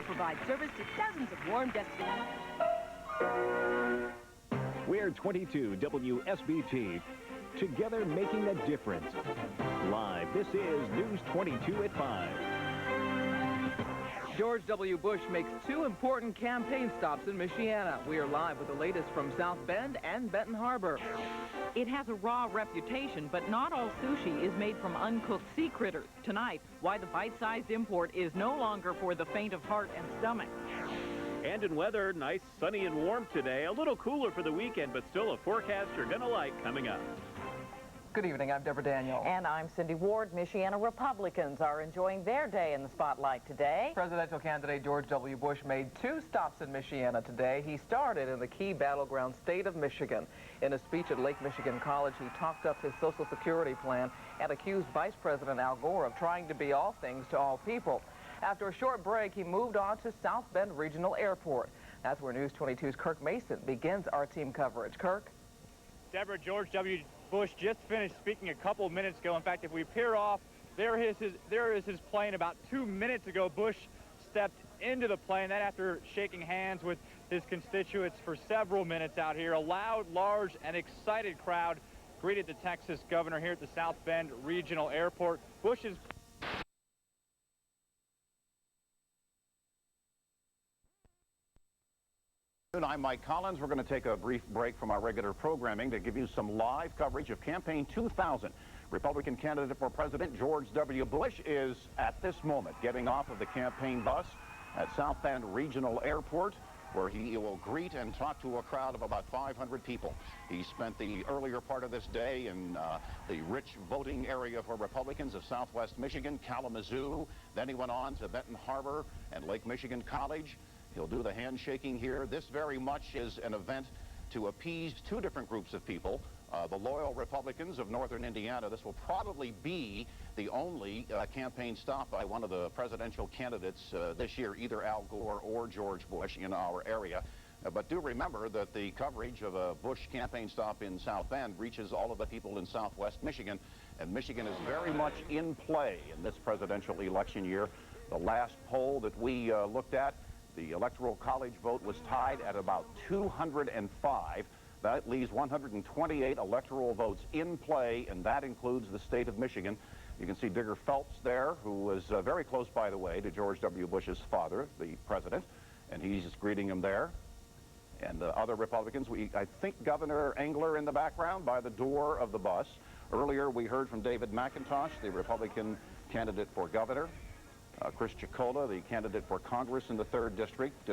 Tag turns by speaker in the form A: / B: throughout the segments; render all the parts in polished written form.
A: provide service to dozens of warm destinations.
B: We're 22 WSBT. Together making a difference. Live, this is News 22 at 5.
C: George W. Bush makes two important campaign stops in Michiana. We are live with the latest from South Bend and Benton Harbor.
D: It has a raw reputation, but not all sushi is made from uncooked sea critters. Tonight, why the bite-sized import is no longer for the faint of heart and stomach.
E: And in weather, nice, sunny, and warm today. A little cooler for the weekend, but still a forecast you're going to like coming up.
C: Good evening, I'm Deborah Daniel.
D: And I'm Cindy Ward. Michiana Republicans are enjoying their day in the spotlight today.
C: Presidential candidate George W. Bush made two stops in Michiana today. He started in the key battleground state of Michigan. In a speech at Lake Michigan College, he talked up his Social Security plan and accused Vice President Al Gore of trying to be all things to all people. After a short break, he moved on to South Bend Regional Airport. That's where News 22's Kirk Mason begins our team coverage. Kirk?
F: Deborah, George W. Bush just finished speaking a couple of minutes ago. In fact, if we peer off, there is his plane. About 2 minutes ago, Bush stepped into the plane. Then after shaking hands with his constituents for several minutes out here, a loud, large, and excited crowd greeted the Texas governor here at the South Bend Regional Airport. Bush's
G: I'm Mike Collins. We're going to take a brief break from our regular programming to give you some live coverage of Campaign 2000. Republican candidate for President George W. Bush is, at this moment, getting off of the campaign bus at South Bend Regional Airport, where he will greet and talk to a crowd of about 500 people. He spent the earlier part of this day in the rich voting area for Republicans of Southwest Michigan, Kalamazoo. Then he went on to Benton Harbor and Lake Michigan College. He'll do the handshaking here. This very much is an event to appease two different groups of people. The loyal Republicans of northern Indiana. This will probably be the only campaign stop by one of the presidential candidates this year, either Al Gore or George Bush in our area. But do remember that the coverage of a Bush campaign stop in South Bend reaches all of the people in southwest Michigan. And Michigan is very much in play in this presidential election year. The last poll that we looked at, the Electoral College vote was tied at about 205. That leaves 128 electoral votes in play, and that includes the state of Michigan. You can see Digger Phelps there, who was very close, by the way, to George W. Bush's father, the president, and he's just greeting him there. And the other Republicans, I think Governor Engler in the background by the door of the bus. Earlier, we heard from David McIntosh, the Republican candidate for governor. Chris Chicola, the candidate for Congress in the 3rd District,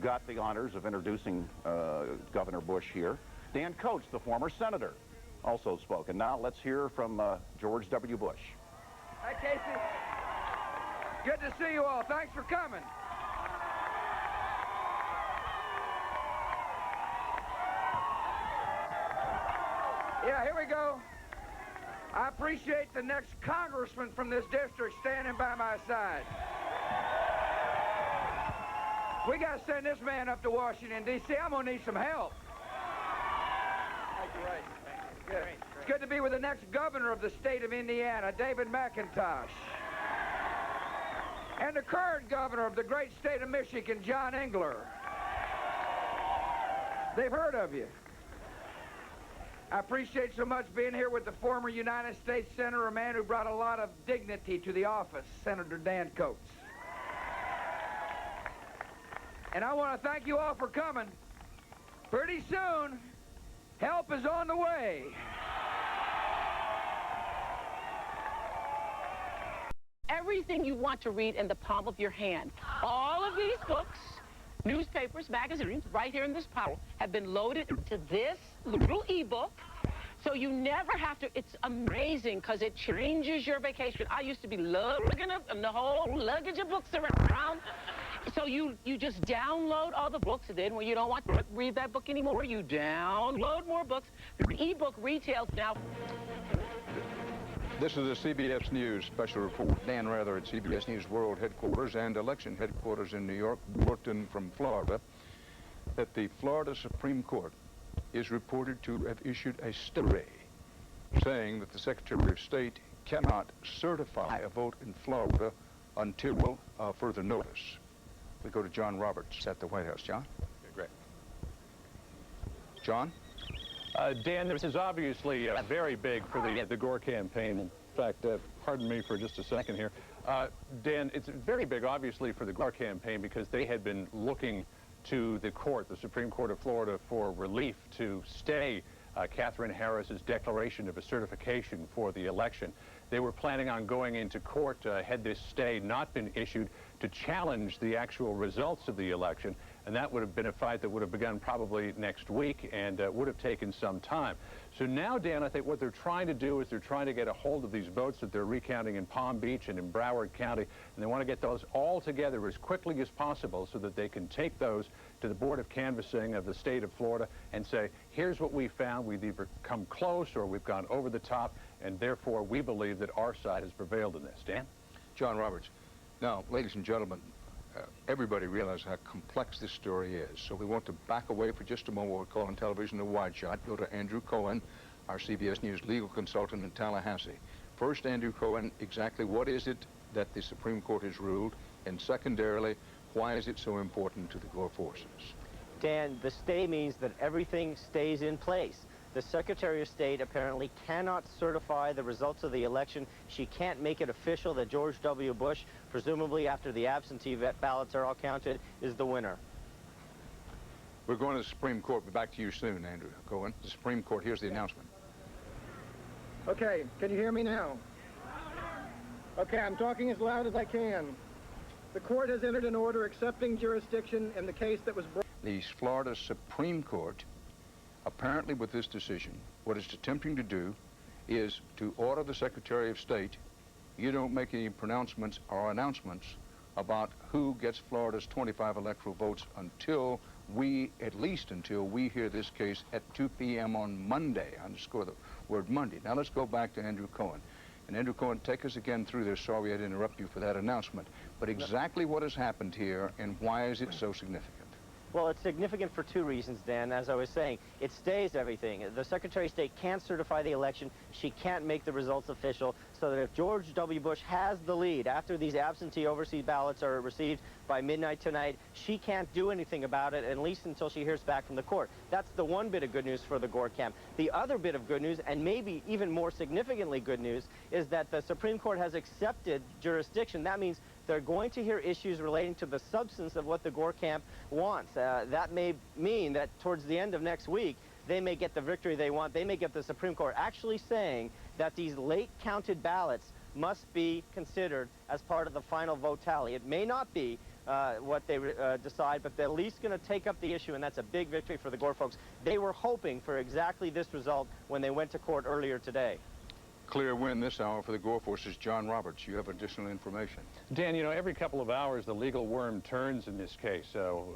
G: got the honors of introducing Governor Bush here. Dan Coates, the former senator, also spoke. And now let's hear from George W. Bush.
H: Hi, Casey. Good to see you all. Thanks for coming. Yeah, here we go. I appreciate the next congressman from this district standing by my side. We got to send this man up to Washington, D.C. I'm going to need some help. Great. Good. Great. It's good to be with the next governor of the state of Indiana, David McIntosh. And the current governor of the great state of Michigan, John Engler. They've heard of you. I appreciate so much being here with the former United States Senator, a man who brought a lot of dignity to the office, Senator Dan Coates. And I want to thank you all for coming. Pretty soon, help is on the way.
I: Everything you want to read in the palm of your hand. All of these books, newspapers, magazines, right here in this pile, have been loaded to this little e-book. So you never have to, it's amazing because it changes your vacation. I used to be lugging up the whole luggage of books around. So you just download all the books, and then when you don't want to read that book anymore, you download more books. The e-book retails now.
J: This is a CBS News special report. Dan Rather at CBS News World Headquarters and Election Headquarters in New York, bulletin from Florida, that the Florida Supreme Court is reported to have issued a stay saying that the Secretary of State cannot certify a vote in Florida until further notice. We go to John Roberts at the White House. John?
E: Okay, great.
J: John?
E: Dan, this is obviously very big for the Gore campaign. In fact, pardon me for just a second here. Dan, it's very big, obviously, for the Gore campaign because they had been looking to the court, the Supreme Court of Florida, for relief to stay Katherine Harris's declaration of a certification for the election. They were planning on going into court had this stay not been issued to challenge the actual results of the election, and that would have been a fight that would have begun probably next week and would have taken some time. So now, Dan, I think what they're trying to do is they're trying to get a hold of these votes that they're recounting in Palm Beach and in Broward County, and they want to get those all together as quickly as possible so that they can take those to the Board of Canvassing of the state of Florida and say, here's what we found. We've either come close or we've gone over the top, and therefore we believe that our side has prevailed in this. Dan?
J: John Roberts. Now, ladies and gentlemen, everybody realizes how complex this story is. So we want to back away for just a moment, what we call on television a wide shot. Go to Andrew Cohen, our CBS News legal consultant in Tallahassee. First, Andrew Cohen, exactly what is it that the Supreme Court has ruled? And secondarily, why is it so important to the Gore forces?
K: Dan, the stay means that everything stays in place. The Secretary of State apparently cannot certify the results of the election. She can't make it official that George W. Bush, presumably after the absentee ballots are all counted, is the winner.
J: We're going to the Supreme Court. We'll be back to you soon, Andrew Cohen. The Supreme Court, here's the announcement.
L: Okay, can you hear me now? Okay, I'm talking as loud as I can. The court has entered an order accepting jurisdiction in the case that was brought.
J: The Florida Supreme Court, apparently with this decision, what it's attempting to do is to order the Secretary of State, you don't make any pronouncements or announcements about who gets Florida's 25 electoral votes until we, at least until we hear this case at 2 p.m. on Monday. I underscore the word Monday. Now let's go back to Andrew Cohen. And Andrew Cohen, take us again through this. Sorry I had to interrupt you for that announcement. But exactly what has happened here and why is it so significant?
K: Well, it's significant for two reasons, Dan. As I was saying, it stays everything. The Secretary of State can't certify the election. She can't make the results official, so that if George W. Bush has the lead after these absentee overseas ballots are received by midnight tonight, she can't do anything about it, at least until she hears back from the court. That's the one bit of good news for the Gore camp. The other bit of good news, and maybe even more significantly good news, is that the Supreme Court has accepted jurisdiction. That means they're going to hear issues relating to the substance of what the Gore camp wants. That may mean that towards the end of next week, they may get the victory they want. They may get the Supreme Court actually saying that these late counted ballots must be considered as part of the final vote tally. It may not be what they decide, but they're at least going to take up the issue, and that's a big victory for the Gore folks. They were hoping for exactly this result when they went to court earlier today.
J: Clear win this hour for the Gore forces. John Roberts, you have additional information.
E: Dan, you know, every couple of hours the legal worm turns in this case.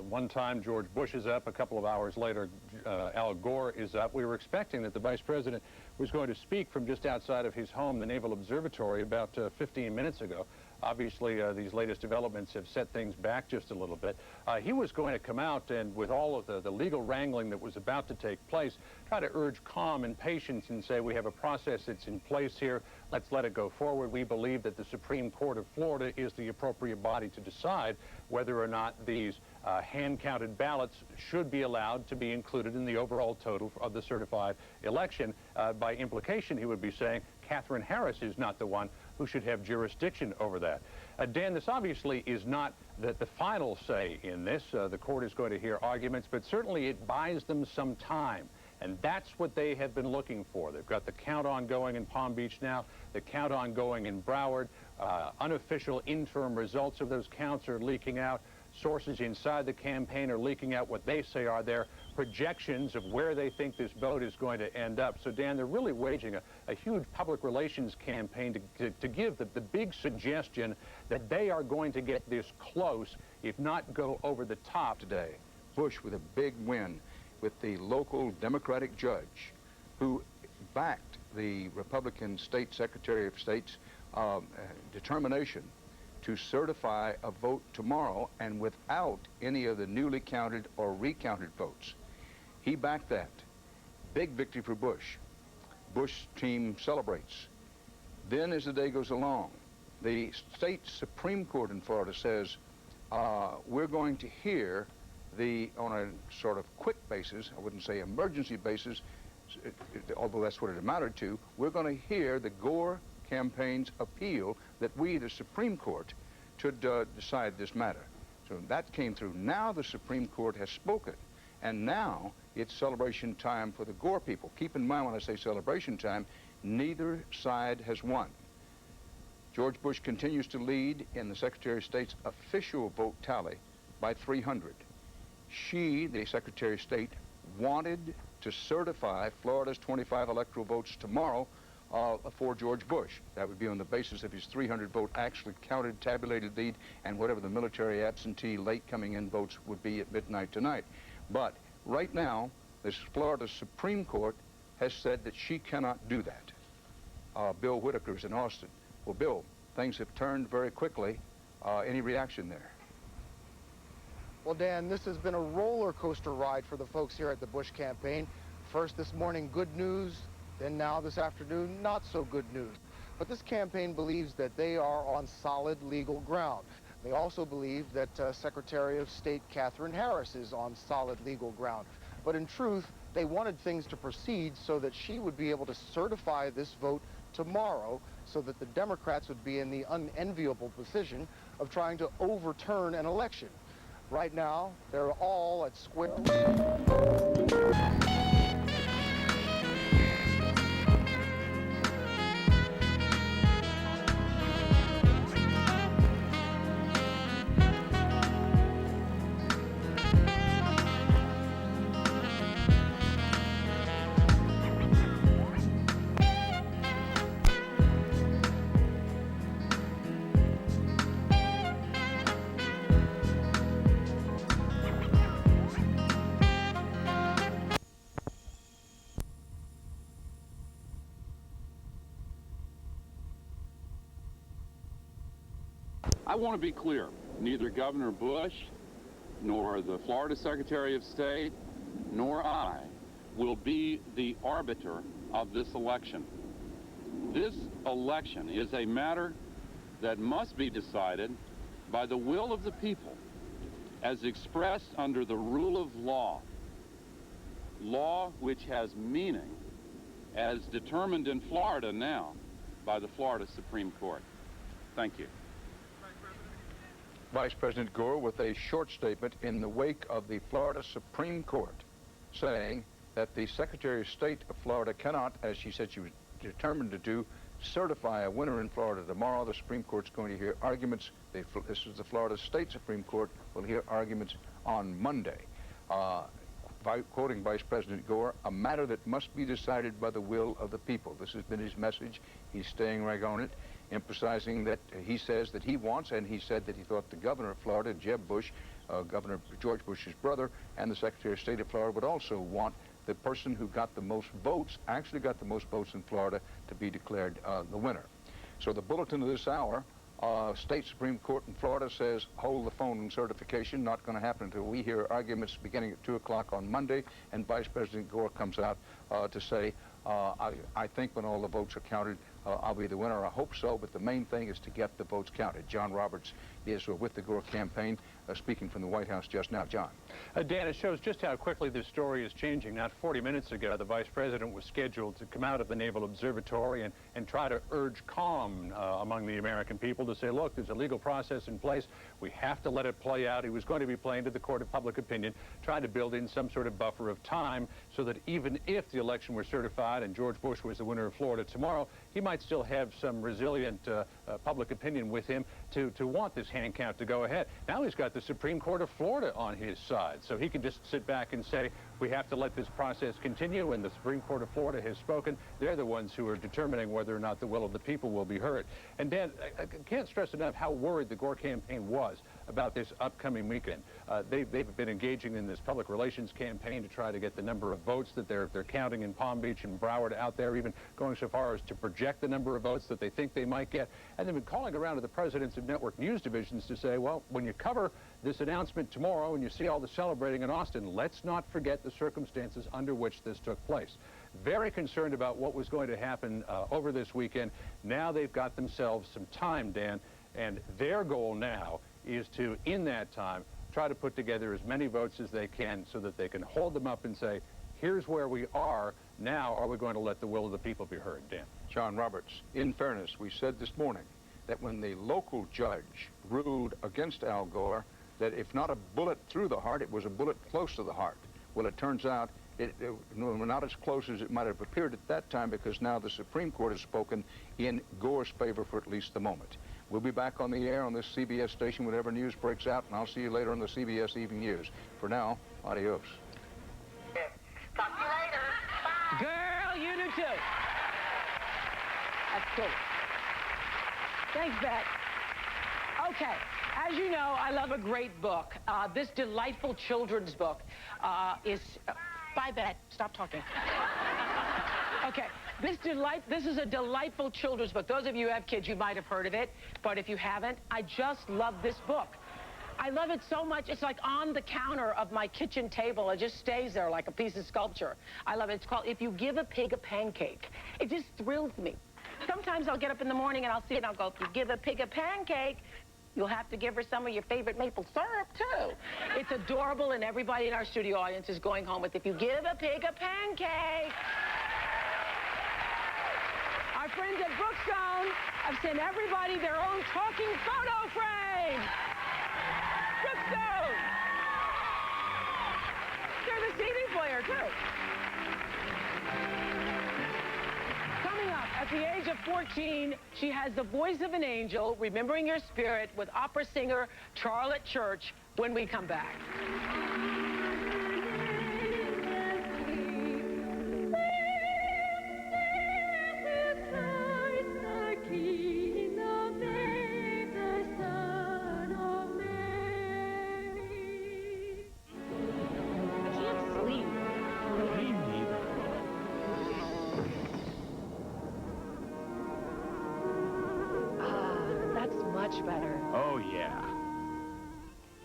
E: One time George Bush is up, a couple of hours later Al Gore is up. We were expecting that the Vice President was going to speak from just outside of his home, the Naval Observatory, about 15 minutes ago. Obviously, these latest developments have set things back just a little bit. He was going to come out and, with all of the legal wrangling that was about to take place, try to urge calm and patience and say, we have a process that's in place here. Let's let it go forward. We believe that the Supreme Court of Florida is the appropriate body to decide whether or not these hand-counted ballots should be allowed to be included in the overall total of the certified election. By implication, he would be saying Katherine Harris is not the one who should have jurisdiction over that. Dan, this obviously is not the final say in this. The court is going to hear arguments, but certainly it buys them some time. And that's what they have been looking for. They've got the count ongoing in Palm Beach now, the count ongoing in Broward. Unofficial interim results of those counts are leaking out. Sources inside the campaign are leaking out what they say are their projections of where they think this vote is going to end up. So, Dan, they're really waging a huge public relations campaign to give the big suggestion that they are going to get this close, if not go over the top.
J: Today, Bush with a big win with the local Democratic judge who backed the Republican State Secretary of State's determination to certify a vote tomorrow and without any of the newly counted or recounted votes. He backed that. Big victory for Bush. Bush team celebrates. Then as the day goes along, the state Supreme Court in Florida says we're going to hear on a sort of quick basis, I wouldn't say emergency basis, although that's what it amounted to, we're going to hear the Gore campaign's appeal that we, the Supreme Court, should decide this matter. So that came through. Now the Supreme Court has spoken, and now it's celebration time for the Gore people. Keep in mind when I say celebration time, neither side has won. George Bush continues to lead in the Secretary of State's official vote tally by 300. She, the Secretary of State, wanted to certify Florida's 25 electoral votes tomorrow for George Bush. That would be on the basis of his 300 vote actually counted, tabulated lead, and whatever the military absentee late coming in votes would be at midnight tonight. But right now, this Florida Supreme Court has said that she cannot do that. Bill Whitaker's in Austin. Well, Bill, things have turned very quickly. Any reaction there?
M: Well, Dan, this has been a roller coaster ride for the folks here at the Bush campaign. First this morning, good news. Then now this afternoon, not so good news. But this campaign believes that they are on solid legal ground. They also believe that Secretary of State Katherine Harris is on solid legal ground. But in truth, they wanted things to proceed so that she would be able to certify this vote tomorrow so that the Democrats would be in the unenviable position of trying to overturn an election. Right now, they're all at square.
N: I want to be clear, neither Governor Bush, nor the Florida Secretary of State, nor I will be the arbiter of this election. This election is a matter that must be decided by the will of the people, as expressed under the rule of law, law which has meaning, as determined in Florida now by the Florida Supreme Court. Thank you.
J: Vice President Gore with a short statement in the wake of the Florida Supreme Court saying that the Secretary of State of Florida cannot, as she said she was determined to do, certify a winner in Florida tomorrow. The Supreme Court's going to hear arguments. This is the Florida State Supreme Court will hear arguments on Monday. Quoting Vice President Gore, a matter that must be decided by the will of the people. This has been his message. He's staying right on it, emphasizing that he says that he wants, and he said that he thought the governor of Florida, Jeb Bush, Governor George Bush's brother, and the Secretary of State of Florida would also want the person who got the most votes, actually got the most votes in Florida, to be declared the winner. So the bulletin of this hour, State Supreme Court in Florida says hold the phone in certification, not going to happen until we hear arguments beginning at 2 o'clock on Monday, and Vice President Gore comes out to say, I think when all the votes are counted, I'll be the winner. I hope so, but the main thing is to get the votes counted. John Roberts is with the Gore campaign, speaking from the White House just now. John.
E: Dan, it shows just how quickly this story is changing. Not 40 minutes ago, the Vice President was scheduled to come out of the Naval Observatory and try to urge calm among the American people to say, look, there's a legal process in place. We have to let it play out. He was going to be playing to the court of public opinion, trying to build in some sort of buffer of time so that even if the election were certified and George Bush was the winner of Florida tomorrow, he might still have some resilient public opinion with him to want this hand count to go ahead. Now he's got the Supreme Court of Florida on his side, so he can just sit back and say, we have to let this process continue, and the Supreme Court of Florida has spoken. They're the ones who are determining whether or not the will of the people will be heard. And Dan, I can't stress enough how worried the Gore campaign was about this upcoming weekend. They've been engaging in this public relations campaign to try to get the number of votes that they're counting in Palm Beach and Broward out there, even going so far as to project the number of votes that they think they might get. And they've been calling around to the presidents of network news divisions to say, well, when you cover this announcement tomorrow and you see all the celebrating in Austin, let's not forget the circumstances under which this took place. Very concerned about what was going to happen over this weekend. Now they've got themselves some time, Dan, and their goal now is to, in that time, try to put together as many votes as they can so that they can hold them up and say, here's where we are. Now, are we going to let the will of the people be heard? Dan.
J: John Roberts, in fairness, we said this morning that when the local judge ruled against Al Gore, that if not a bullet through the heart, it was a bullet close to the heart. Well, it turns out we're not as close as it might have appeared at that time, because now the Supreme Court has spoken in Gore's favor for at least the moment. We'll be back on the air on this CBS station whenever news breaks out, and I'll see you later on the CBS Evening News. For now, adios.
I: Talk to you later. Bye.
D: Girl, you do too. That's cool. Thanks, Bet. Okay, as you know, I love a great book. This delightful children's book is... bye, Bet. Stop talking. Okay, this is a delightful children's book. Those of you who have kids, you might have heard of it, but if you haven't, I just love this book. I love it so much, it's like on the counter of my kitchen table. It just stays there like a piece of sculpture. I love it. It's called If You Give a Pig a Pancake. It just thrills me. Sometimes I'll get up in the morning and I'll see it and I'll go, if you give a pig a pancake, you'll have to give her some of your favorite maple syrup, too. It's adorable, and everybody in our studio audience is going home with, if you give a pig a pancake. Our friends at Brookstone have sent everybody their own talking photo frame. Brookstone! They're the CD player, too. Coming up, at the age of 14, she has the voice of an angel, remembering her spirit, with opera singer Charlotte Church when we come back.
O: Better.
B: Oh, yeah.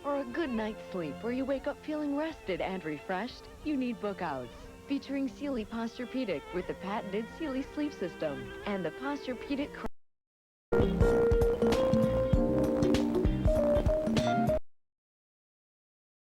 O: For a good night's sleep where you wake up feeling rested and refreshed, you need Book Outs. Featuring Sealy Posturepedic with the patented Sealy sleep system and the Posturepedic